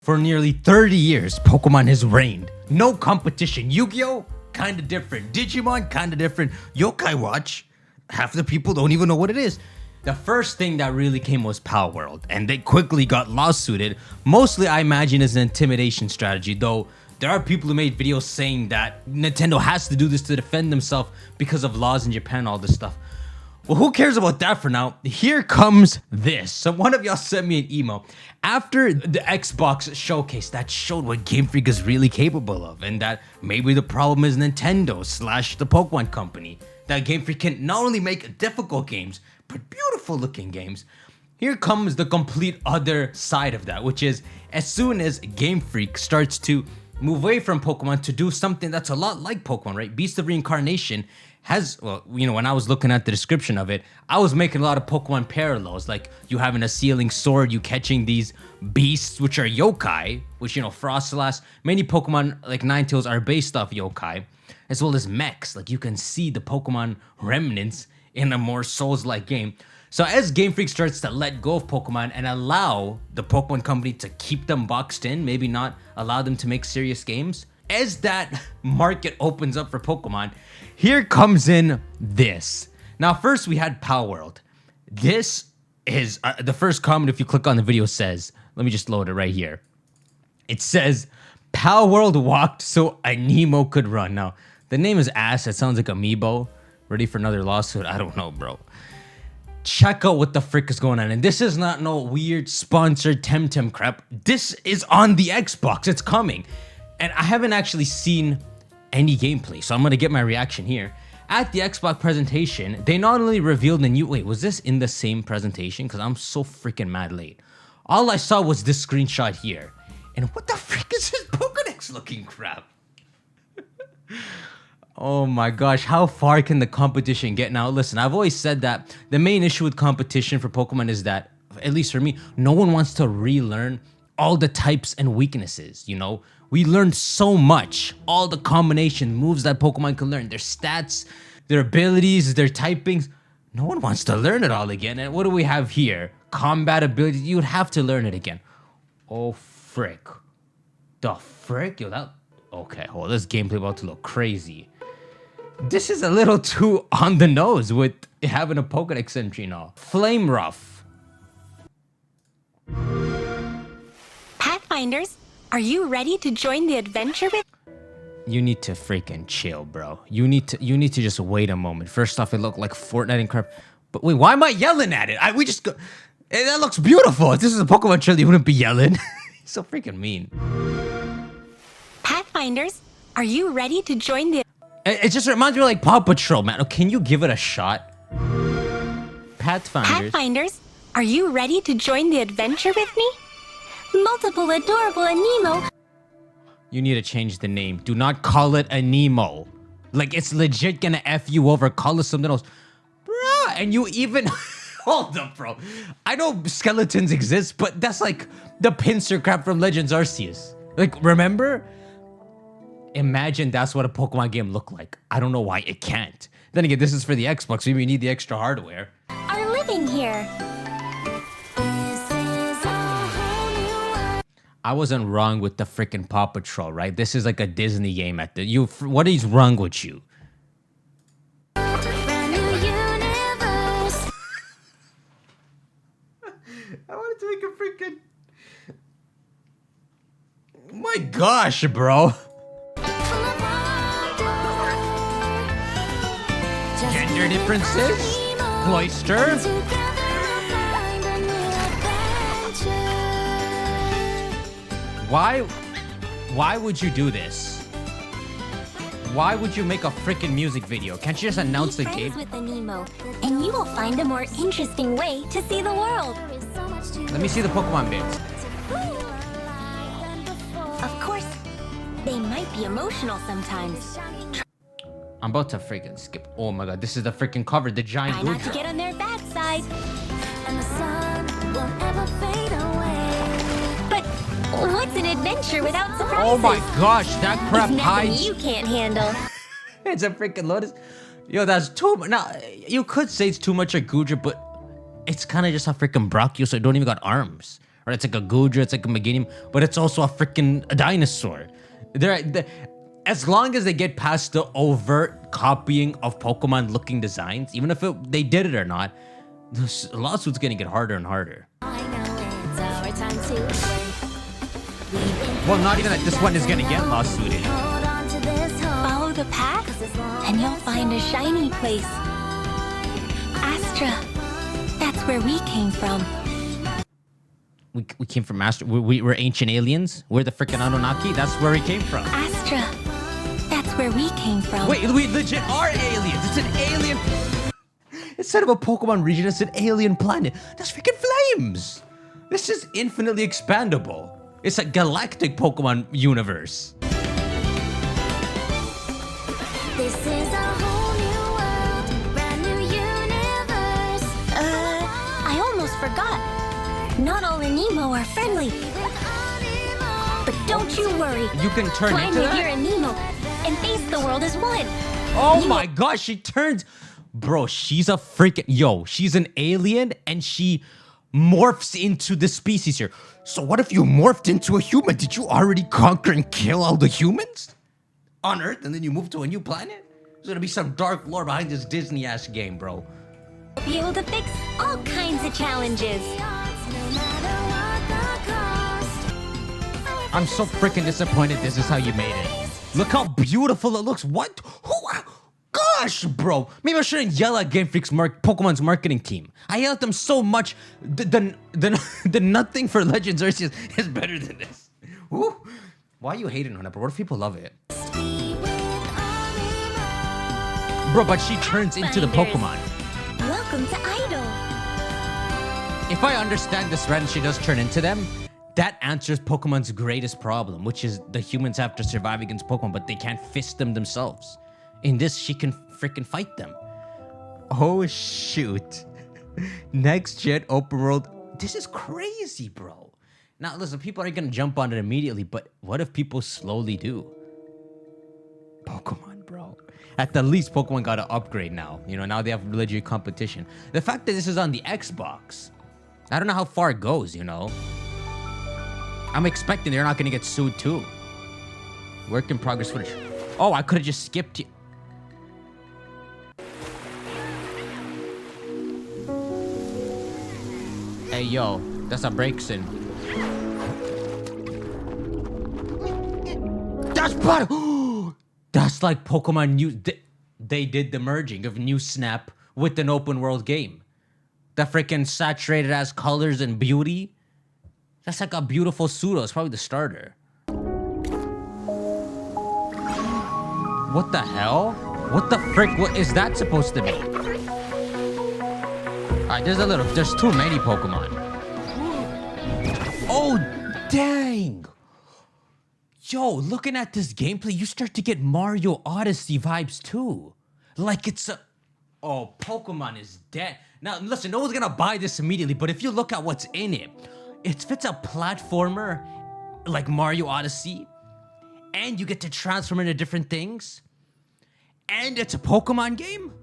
For nearly 30 years, Pokemon has reigned. No competition. Yu-Gi-Oh! Kinda different. Digimon? Kinda different. Yokai Watch? Half the people don't even know what it is. The first thing that really came was Palworld, and they quickly got lawsuited. Mostly, I imagine, as an intimidation strategy, though there are people who made videos saying that Nintendo has to do this to defend themselves because of laws in Japan and all this stuff. Well, who cares about that for now? Here comes this. So one of y'all sent me an email after the Xbox showcase that showed what Game Freak is really capable of, and that maybe the problem is Nintendo / the Pokemon Company. That Game Freak can not only make difficult games, but beautiful looking games. Here comes the complete other side of that, which is as soon as Game Freak starts to move away from Pokemon to do something that's a lot like Pokemon, right? Beast of Reincarnation has, well, you know, when I was looking at the description of it, I was making a lot of Pokemon parallels, like you having a sealing sword, you catching these beasts, which are yokai, which, you know, Frostlass, many Pokemon like Ninetales are based off yokai, as well as mechs, like you can see the Pokemon remnants in a more Souls-like game. So as Game Freak starts to let go of Pokemon and allow the Pokemon Company to keep them boxed in, maybe not allow them to make serious games, as that market opens up for Pokemon, here comes in this. Now, first we had Palworld. This is the first comment. If you click on the video, says, let me just load it right here. It says, Palworld walked so Aniimo could run. Now, the name is ass. It sounds like Amiibo. Ready for another lawsuit? I don't know, bro. Check out what the frick is going on. And this is not no weird sponsored Temtem crap. This is on the Xbox. It's coming. And I haven't actually seen any gameplay, so I'm gonna get my reaction here. At the Xbox presentation, they not only revealed the new... Wait, was this in the same presentation? Because I'm so freaking mad late. All I saw was this screenshot here. And what the frick is this Pokédex looking crap? Oh my gosh, how far can the competition get? Now listen, I've always said that the main issue with competition for Pokemon is that, at least for me, no one wants to relearn all the types and weaknesses, you know? We learned so much, all the combination moves that Pokemon can learn, their stats, their abilities, their typings. No one wants to learn it all again. And what do we have here? Combat ability, you would have to learn it again. Oh frick. The frick? Yo, that... Okay, hold on, this gameplay about to look crazy. This is a little too on the nose with having a Pokédex entry now. Flame Rough. Pathfinders, are you ready to join the adventure with? You need to freaking chill, bro. You need to just wait a moment. First off, it looked like Fortnite and crap. But wait, why am I yelling at it? We just go... That looks beautiful. If this is a Pokemon trailer, you wouldn't be yelling. So freaking mean. Pathfinders, are you ready to join the... It just reminds me of like Paw Patrol, man. Oh, can you give it a shot? Pathfinders, are you ready to join the adventure with me? Multiple adorable Aniimo. You need to change the name. Do not call it Aniimo. Like, it's legit gonna F you over. Call it something else. Bro, and you even... Hold up, bro. I know skeletons exist, but that's like the pincer crap from Legends Arceus. Like, remember? Imagine that's what a Pokemon game looked like. I don't know why it can't. Then again, this is for the Xbox, so you need the extra hardware. Are living here. I wasn't wrong with the freaking Paw Patrol, right? This is like a Disney game at the... What is wrong with you? I wanted to make a freaking... My gosh, bro. Gender differences? Cloister? Why would you do this? Why would you make a freaking music video? Can't you just announce the game? With Aniimo, and you will find a more interesting way to see the world. Let me see the Pokemon bits. Of course, they might be emotional sometimes. I'm about to freaking skip. Oh my god, this is the freaking cover. The giant Try not to get on their bad side. And the sun won't ever fade away. But what's an adventure without surprises? Oh my gosh, that crap It's nothing hides. you can't handle. It's a freaking Lotus. Yo, that's too much. Now, you could say it's too much of Goodra, but it's kind of just a freaking Brachio, so it don't even got arms. Or it's like a Gudra, it's like a Meganium, but it's also a freaking dinosaur. As long as they get past the overt copying of Pokemon-looking designs, even if they did it or not, the lawsuit's gonna get harder and harder. I know it's our time to play. Well, not even that this one is gonna get lawsuited. Hold on to this hope. Follow the path, and you'll find a shiny place. Astra. That's where we came from. We came from Astra. We're ancient aliens. We're the freaking Anunnaki. That's where we came from. Astra. That's where we came from. Wait, we legit are aliens. It's an alien. Instead of a Pokemon region, it's an alien planet. That's freaking flames. This is infinitely expandable. It's a galactic Pokemon universe. This is a whole new world, brand new universe. I almost forgot. Not all Aniimo are friendly. But don't you worry. You can turn Climb into with that? your Aniimo and face the world as one. Oh my gosh, she turns. Bro, she's a freaking. Yo, she's an alien and she morphs into the species here. So what if you morphed into a human? Did you already conquer and kill all the humans on Earth and then you move to a new planet? There's gonna be some dark lore behind this Disney ass game, bro. Be able to fix all kinds of challenges. I'm so freaking disappointed this is how you made it. Look how beautiful it looks. What? Who? Gosh, bro. Maybe I shouldn't yell at Game Freak's Pokemon's marketing team. I yell at them so much. The nothing for Legends Arceus is better than this. Woo. Why are you hating on it, bro? What if people love it? Bro, but she turns into the Pokemon. Welcome to Idol. If I understand this right and she does turn into them, that answers Pokemon's greatest problem, which is the humans have to survive against Pokemon, but they can't fist them themselves. In this, she can freaking fight them. Oh, shoot. Next gen open world. This is crazy, bro. Now, listen, people aren't going to jump on it immediately, but what if people slowly do? Pokemon, bro. At the least, Pokemon got to upgrade now. You know, now they have legit competition. The fact that this is on the Xbox, I don't know how far it goes, you know? I'm expecting they're not going to get sued, too. Work in progress footage. Oh, I could have just skipped you. Hey, yo, that's a Braixen. That's butter. That's like Pokemon New. They did the merging of New Snap with an open world game. The freaking saturated ass colors and beauty. That's like a beautiful pseudo. It's probably the starter. What the hell? What the frick? What is that supposed to be? Alright, there's too many Pokemon. Oh, dang. Yo, looking at this gameplay, you start to get Mario Odyssey vibes too. Like it's a... Oh, Pokemon is dead. Now, listen, no one's gonna buy this immediately, but if you look at what's in it, if it's a platformer like Mario Odyssey, and you get to transform into different things, and it's a Pokemon game,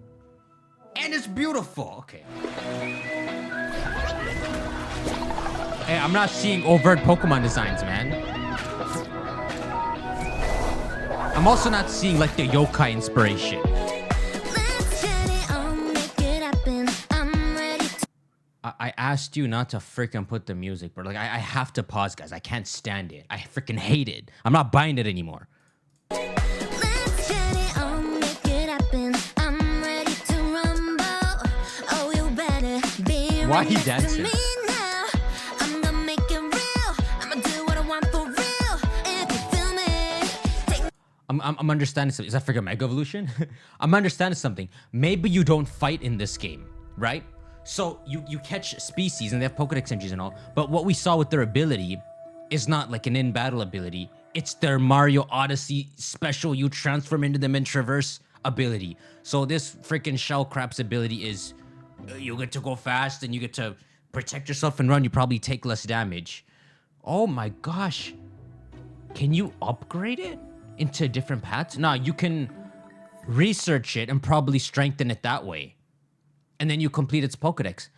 and it's beautiful. Okay. Hey, I'm not seeing overt Pokemon designs, man. I'm also not seeing like the yokai inspiration. I asked you not to freaking put the music, but like I have to pause, guys. I can't stand it. I freaking hate it. I'm not buying it anymore. Why are you dancing? I'm understanding something. Is that freaking Mega Evolution? I'm understanding something. Maybe you don't fight in this game, right? So you catch species and they have Pokedex entries and all, but what we saw with their ability is not like an in-battle ability. It's their Mario Odyssey special you transform into them and traverse ability. So this freaking Shell Crap's ability is you get to go fast and you get to protect yourself and run. You probably take less damage. Oh my gosh. Can you upgrade it into different paths? No, you can research it and probably strengthen it that way. And then you complete its Pokedex.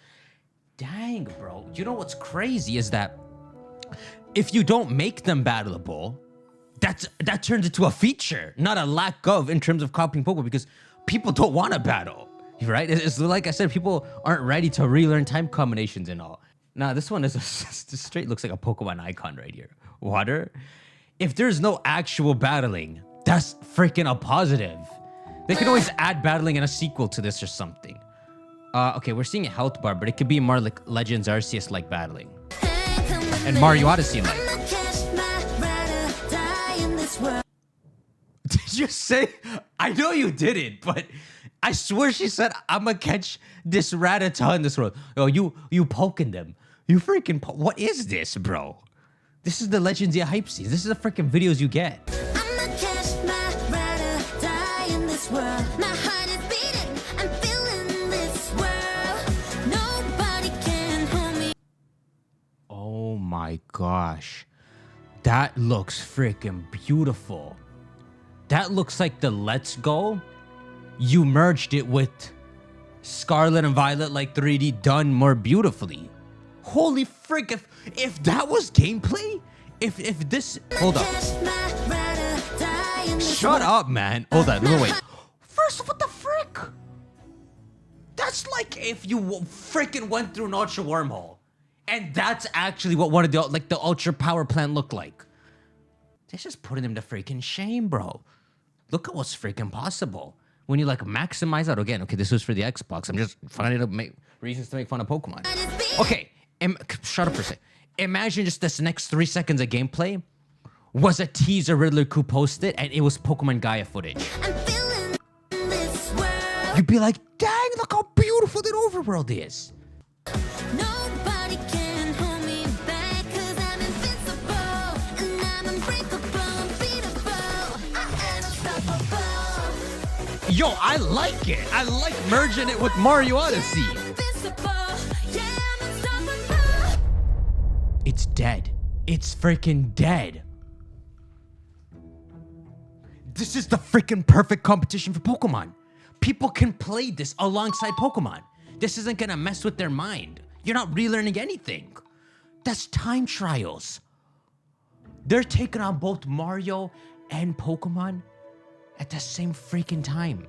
Dang, bro. You know what's crazy is that If you don't make them battleable, that turns into a feature, not a lack of in terms of copying Pokemon, because people don't want to battle, right? It's like I said, people aren't ready to relearn time combinations and all. Now, this one is this straight looks like a Pokemon icon right here. Water. If there's no actual battling, that's freaking a positive. They could always add battling in a sequel to this or something. Okay, we're seeing a health bar, but it could be more like Legends Arceus like battling. And Mario Odyssey like. Did you say? I know you didn't, but I swear she said, I'ma catch this Rattata in this world. Oh, you poking them. You freaking what is this, bro? This is the Legendia hype scene. This is the freaking videos you get. I'ma catch my Rattata in this world. My heart is beating. I'm feeling this world. Nobody can hold me. Oh my gosh. That looks freaking beautiful. That looks like the Let's Go. You merged it with Scarlet and Violet like 3D done more beautifully. Holy frick, if that was gameplay, if this, hold up. Shut up, man. Hold on, no wait. First, what the frick? That's like if you freaking went through an ultra wormhole. And that's actually what one of the ultra power plant looked like. This is putting them to freaking shame, bro. Look at what's freaking possible when you like maximize out again. Okay, this was for the Xbox. I'm just finding out reasons to make fun of Pokemon. Okay, shut up for a sec. Imagine just this next 3 seconds of gameplay was a teaser Riddler could post it, and it was Pokemon Gaia footage. You'd be like, dang, look how beautiful that overworld is. Nobody can hold me back, 'cause I'm invincible and I'm unbreakable, unbeatable. I am unstoppable. Yo, I like it. I like merging it with Mario Odyssey. Invincible. Yeah, I'm unstoppable. It's dead. It's freaking dead. This is the freaking perfect competition for Pokemon. People can play this alongside Pokemon. This isn't gonna mess with their mind. You're not relearning anything. That's time trials. They're taking on both Mario and Pokemon at the same freaking time.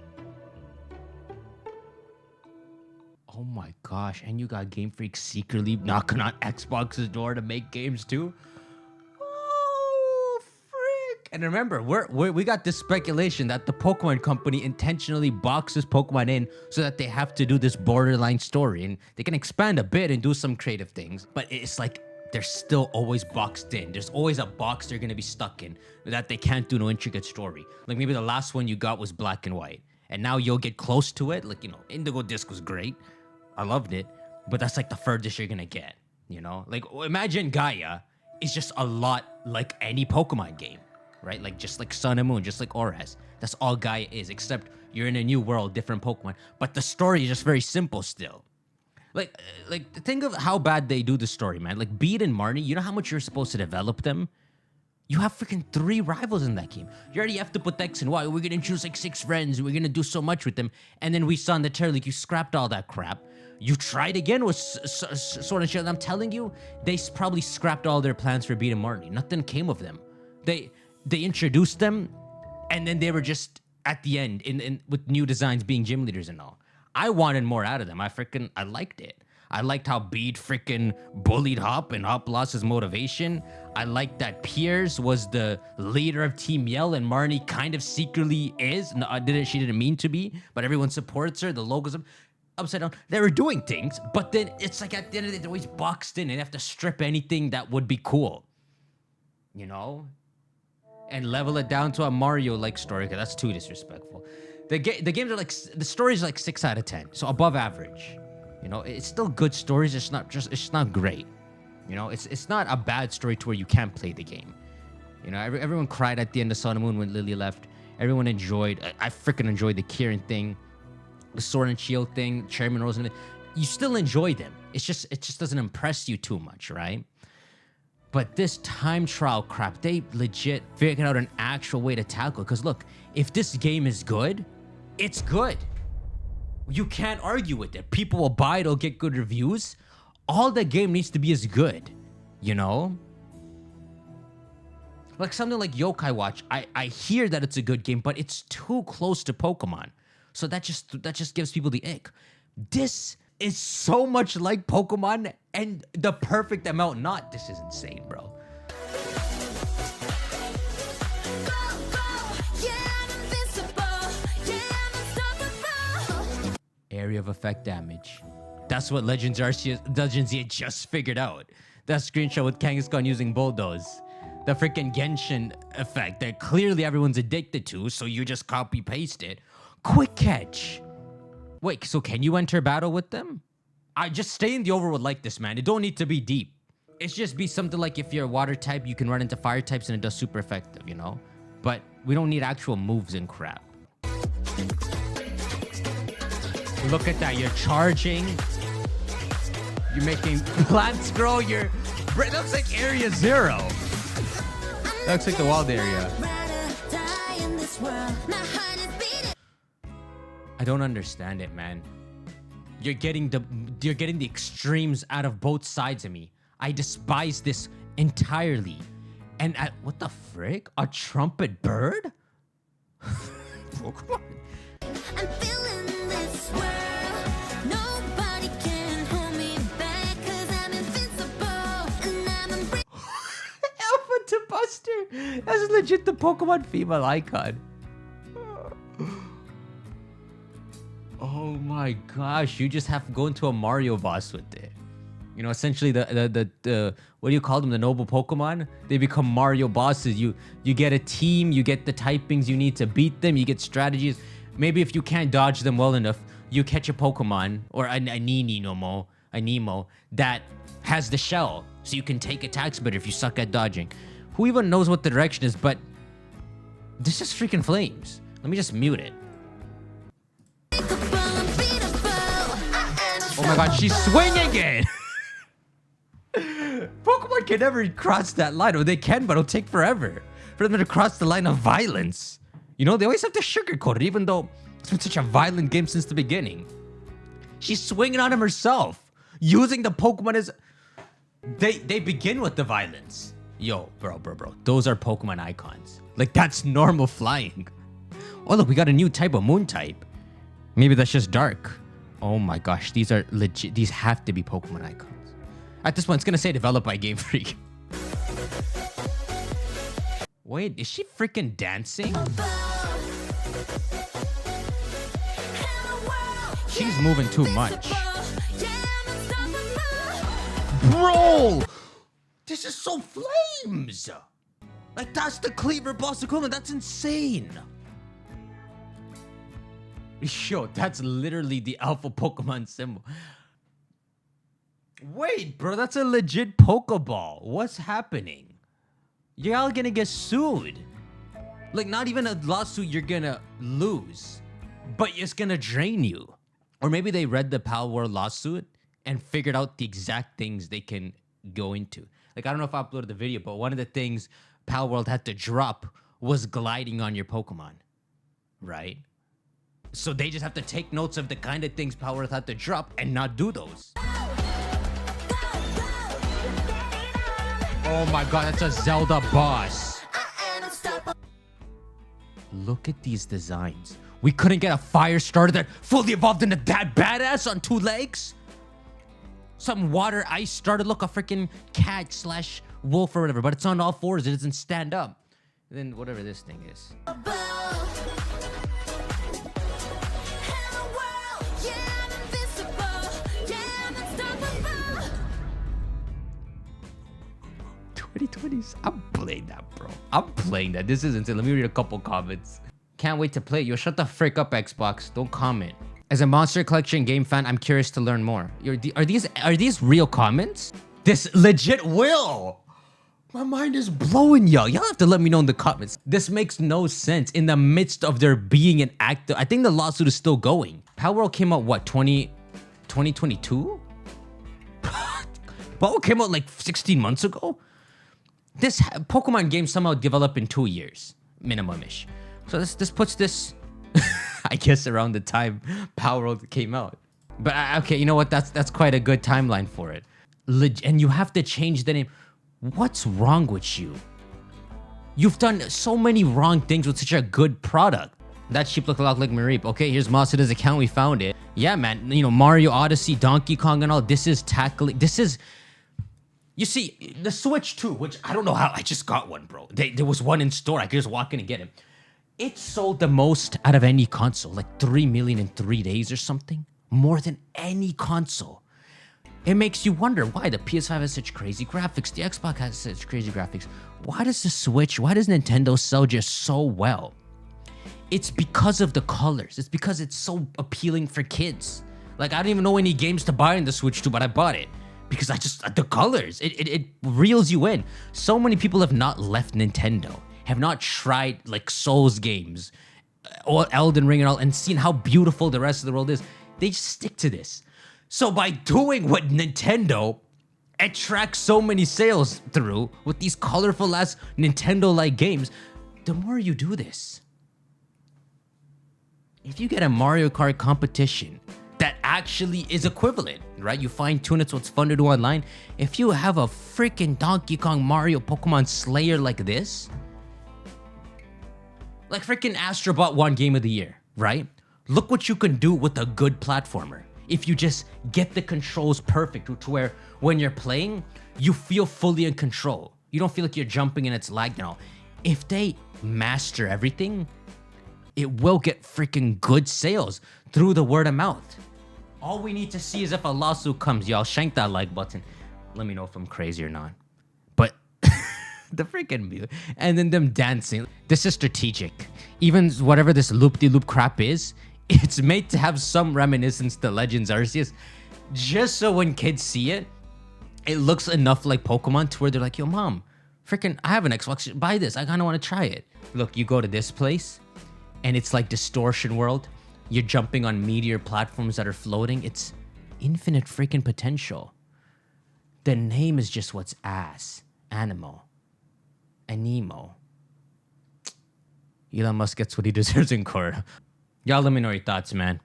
Oh my gosh, and you got Game Freak secretly knocking on Xbox's door to make games too? Oh, frick. And remember, we got this speculation that the Pokemon Company intentionally boxes Pokemon in so that they have to do this borderline story. And they can expand a bit and do some creative things, but it's like they're still always boxed in. There's always a box they're gonna be stuck in that they can't do no intricate story. Like maybe the last one you got was Black and White, and now you'll get close to it. Like, you know, Indigo Disc was great. I loved it, but that's like the furthest you're gonna get, you know? Like, imagine Gaia is just a lot like any Pokemon game, right? Like, just like Sun and Moon, just like Auras. That's all Gaia is, except you're in a new world, different Pokemon. But the story is just very simple still. Like, think of how bad they do the story, man. Like, Bede and Marnie, you know how much you're supposed to develop them? You have freaking 3 rivals in that game. You already have to put X and Y. We're gonna choose like 6 friends, and we're gonna do so much with them. And then we saw in the trailer, like, you scrapped all that crap. You tried again with Sword and Shield. I'm telling you, they probably scrapped all their plans for Bede and Marnie. Nothing came of them. They introduced them, and then they were just at the end in with new designs being gym leaders and all. I wanted more out of them. I liked it. I liked how Bede freaking bullied Hop and Hop lost his motivation. I liked that Piers was the leader of Team Yell and Marnie kind of secretly is. No, she didn't mean to be, but everyone supports her. The logos upside down. They were doing things, but then it's like at the end of the day, they're always boxed in and they have to strip anything that would be cool, you know? And level it down to a Mario-like story, because that's too disrespectful. The games are like, the story's like 6 out of 10, so above average. You know, it's still good stories. It's not great. You know, it's not a bad story to where you can't play the game. You know, everyone cried at the end of Sun and Moon when Lily left. Everyone enjoyed. I freaking enjoyed the Kieran thing, the Sword and Shield thing, Chairman Rose. You still enjoy them. It just doesn't impress you too much, right? But this time trial crap, they legit figured out an actual way to tackle it. Because look, if this game is good, it's good. You can't argue with it. People will buy it, it'll get good reviews. All the game needs to be is good, you know? Like something like Yokai Watch, I hear that it's a good game, but it's too close to Pokemon. So that just gives people the ick. This is so much like Pokemon and the perfect amount not. This is insane, bro. Area of effect damage. That's what Legends Arceus just figured out. That screenshot with Kangaskhan using Bulldoze. The freaking Genshin effect that clearly everyone's addicted to, so you just copy paste it. Quick catch. Wait, so can you enter battle with them? I just stay in the overworld like this, man. It don't need to be deep. It's just be something like if you're a water type, you can run into fire types and it does super effective, you know? But we don't need actual moves and crap. Look at that, you're charging. You're making plants grow, it looks like Area 0. That looks like the wild area. I don't understand it, man. You're getting the extremes out of both sides of me. I despise this entirely. And what the frick? A trumpet bird? Pokemon. I'm feeling this world. Nobody can hold me back, 'cause I'm invincible and I'm Alpha to Buster. That's legit the Pokemon female icon. Oh my gosh, you just have to go into a Mario boss with it. You know, essentially the what do you call them? The noble Pokemon? They become Mario bosses. You get a team, you get the typings you need to beat them, you get strategies. Maybe if you can't dodge them well enough, you catch a Pokemon or an Aniimo that has the shell, so you can take attacks better if you suck at dodging. Who even knows what the direction is? But this is freaking flames. Let me just mute it. Oh my god, she's swinging it! Pokemon can never cross that line, or they can, but it'll take forever for them to cross the line of violence. You know, they always have to sugarcoat it, even though it's been such a violent game since the beginning. She's swinging on him herself, using the Pokemon as... They begin with the violence. Yo, bro. Those are Pokemon icons. Like, that's normal flying. Oh, look, we got a new type of moon type. Maybe that's just dark. Oh my gosh, these are legit. These have to be Pokemon icons. At this point, it's gonna say developed by Game Freak. Wait, is she freaking dancing? She's moving too much. Bro! This is so flames! Like, that's the Cleaver boss equivalent. That's insane. Yo, that's literally the alpha Pokemon symbol. Wait, bro, that's a legit Pokeball. What's happening? You're all gonna get sued. Like, not even a lawsuit you're gonna lose, but it's gonna drain you. Or maybe they read the Palworld lawsuit and figured out the exact things they can go into. Like, I don't know if I uploaded the video, but one of the things Palworld had to drop was gliding on your Pokemon, right? So they just have to take notes of the kind of things Palworld had to drop and not do those. Oh my god, that's a Zelda boss. Look at these designs. We couldn't get a fire starter that fully evolved into that badass on 2 legs? Some water ice starter, look, a freaking cat slash wolf or whatever, but it's on all fours, it doesn't stand up. And then whatever this thing is. 2020s. I'm playing that, bro. I'm playing that. This is insane. Let me read a couple comments. Can't wait to play. Yo, shut the frick up, Xbox. Don't comment. As a Monster Collection game fan, I'm curious to learn more. Are these real comments? This legit will. My mind is blowing, y'all. Y'all have to let me know in the comments. This makes no sense in the midst of there being an active... I think the lawsuit is still going. Palworld came out, what, 2022? Palworld came out like 16 months ago? This Pokemon game somehow developed in 2 years, minimum-ish. So this puts this, I guess, around the time Palworld came out. But okay, you know what? That's quite a good timeline for it. And you have to change the name. What's wrong with you? You've done so many wrong things with such a good product. That sheep look a lot like Mareep. Okay, here's Masuda's account. We found it. Yeah, man. You know, Mario Odyssey, Donkey Kong and all. This is tackling... This is... You see, the Switch 2, which I don't know how... I just got one, bro. There was one in store. I could just walk in and get it. It sold the most out of any console. Like 3 million in 3 days or something. More than any console. It makes you wonder why the PS5 has such crazy graphics. The Xbox has such crazy graphics. Why does the Switch... Why does Nintendo sell just so well? It's because of the colors. It's because it's so appealing for kids. Like, I don't even know any games to buy in the Switch 2, but I bought it. Because the colors, it reels you in. So many people have not left Nintendo, have not tried like Souls games, or Elden Ring and all, and seen how beautiful the rest of the world is. They just stick to this. So by doing what Nintendo attracts so many sales through, with these colorful ass Nintendo-like games, the more you do this, if you get a Mario Kart competition that actually is equivalent, right? You fine-tune it so it's fun to do online. If you have a freaking Donkey Kong Mario Pokemon Slayer like this, like freaking Astrobot won Game of the Year, right? Look what you can do with a good platformer. If you just get the controls perfect to where when you're playing, you feel fully in control. You don't feel like you're jumping and it's lagged and all. If they master everything, it will get freaking good sales through the word of mouth. All we need to see is if a lawsuit comes. Y'all shank that like button. Let me know if I'm crazy or not. But the freaking music. And then them dancing. This is strategic. Even whatever this loop-de-loop crap is, it's made to have some reminiscence to Legends Arceus. Just so when kids see it, it looks enough like Pokemon to where they're like, yo, mom, freaking, I have an Xbox. Buy this. I kind of want to try it. Look, you go to this place, and it's like Distortion World. You're jumping on meteor platforms that are floating. It's infinite freaking potential. The name is just what's ass. Aniimo. Elon Musk gets what he deserves in court. Y'all let me know your thoughts, man.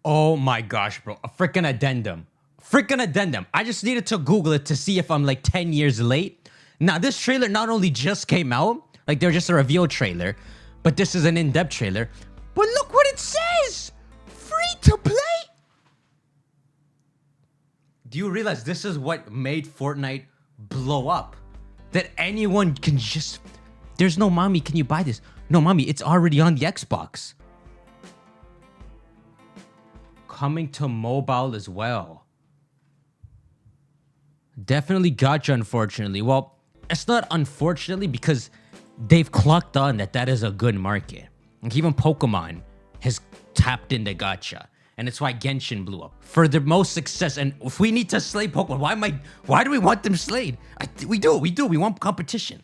Oh my gosh, bro. A freaking addendum. Freaking addendum. I just needed to Google it to see if I'm like 10 years late. Now, this trailer not only just came out, like they're just a reveal trailer, but this is an in-depth trailer. But look what it says! Free to play! Do you realize this is what made Fortnite blow up? That anyone can just... There's no mommy, can you buy this? No, mommy, it's already on the Xbox. Coming to mobile as well. Definitely gotcha, unfortunately. Well, it's not unfortunately because they've clocked on that is a good market. Like even Pokemon has tapped into gacha. And it's why Genshin blew up. For the most success, and if we need to slay Pokemon, why do we want them slayed? We do. We want competition.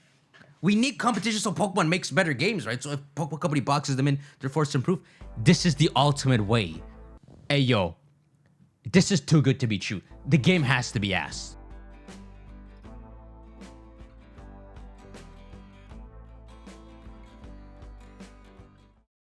We need competition so Pokemon makes better games, right? So if Pokemon Company boxes them in, they're forced to improve. This is the ultimate way. Hey, yo. This is too good to be true. The game has to be ass.